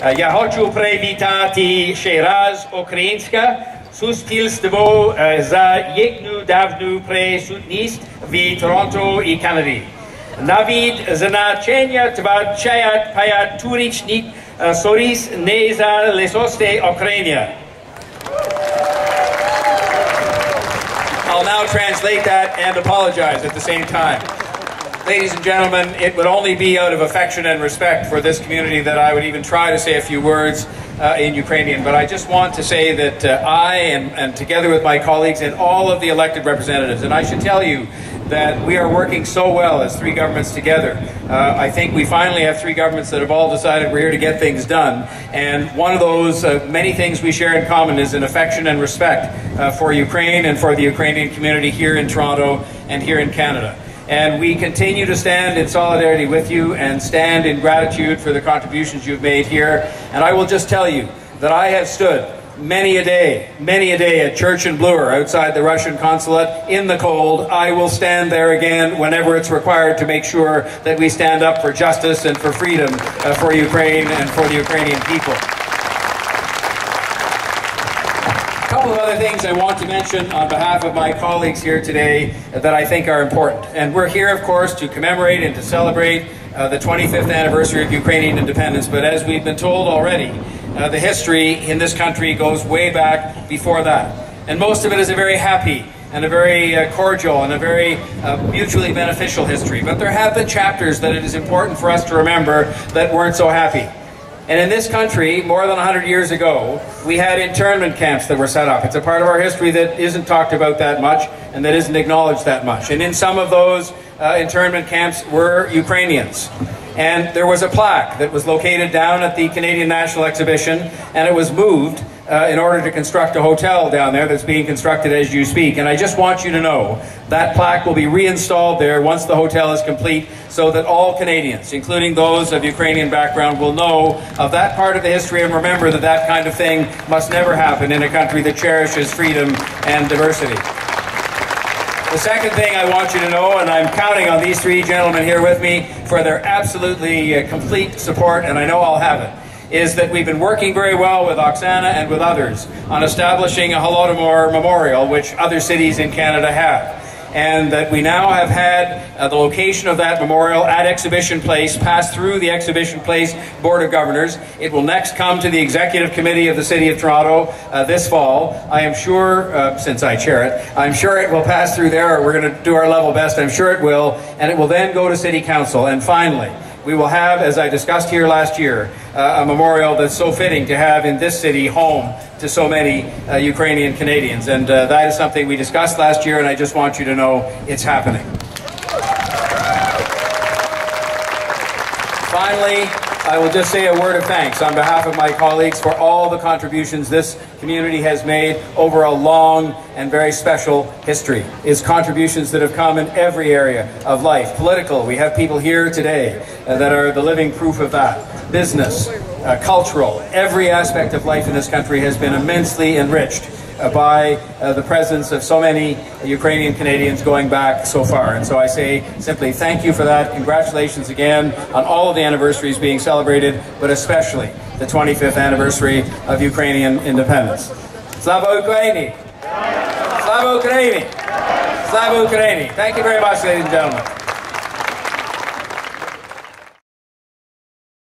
Я хочу привітати ще раз українське суспільство за їхню давню присутність в Торонто і Канаді. Навіть значення 25-річних сторіс незалежності України. I'll now translate that and apologize at the same time. Ladies and gentlemen, it would only be out of affection and respect for this community that I would even try to say a few words in Ukrainian. But I just want to say that I, and together with my colleagues and all of the elected representatives, and I should tell you that we are working so well as three governments together. I think we finally have three governments that have all decided we're here to get things done. And one of those many things we share in common is an affection and respect for Ukraine and for the Ukrainian community here in Toronto and here in Canada. And we continue to stand in solidarity with you and stand in gratitude for the contributions you've made here. And I will just tell you that I have stood many a day at Church and Bloor outside the Russian consulate in the cold. I will stand there again whenever it's required to make sure that we stand up for justice and for freedom for Ukraine and for the Ukrainian people. A couple of other things I want to mention on behalf of my colleagues here today that I think are important. And we're here, of course, to commemorate and to celebrate the 25th anniversary of Ukrainian independence. But as we've been told already, the history in this country goes way back before that. And most of it is a very happy and a very cordial and a very mutually beneficial history. But there have been chapters that it is important for us to remember that weren't so happy. And in this country, more than 100 years ago, we had internment camps that were set up. It's a part of our history that isn't talked about that much and that isn't acknowledged that much. And in some of those internment camps were Ukrainians. And there was a plaque that was located down at the Canadian National Exhibition, and it was moved in order to construct a hotel down there that's being constructed as you speak. And I just want you to know that plaque will be reinstalled there once the hotel is complete, so that all Canadians, including those of Ukrainian background, will know of that part of the history and remember that that kind of thing must never happen in a country that cherishes freedom and diversity. The second thing I want you to know, and I'm counting on these three gentlemen here with me for their absolutely complete support, and I know I'll have it, is that we've been working very well with Oksana and with others on establishing a Holodomor memorial, which other cities in Canada have. And that we now have had the location of that memorial at Exhibition Place pass through the Exhibition Place Board of Governors. It will next come to the Executive Committee of the City of Toronto this fall. I am sure, since I chair it, I'm sure it will pass through there. We're going to do our level best. I'm sure it will. And it will then go to City Council. And finally, we will have, as I discussed here last year, a memorial that's so fitting to have in this city, home to so many Ukrainian Canadians. And that is something we discussed last year, and I just want you to know it's happening. Finally, I will just say a word of thanks on behalf of my colleagues for all the contributions this community has made over a long and very special history. It's contributions that have come in every area of life. Political, we have people here today that are the living proof of that. Business, cultural, every aspect of life in this country has been immensely enriched by the presence of so many Ukrainian Canadians going back so far. And so I say simply thank you for that. Congratulations again on all of the anniversaries being celebrated, but especially the 25th anniversary of Ukrainian independence. Slava Ukraini! Slava Ukraini! Slava Ukraini! Thank you very much, ladies and gentlemen.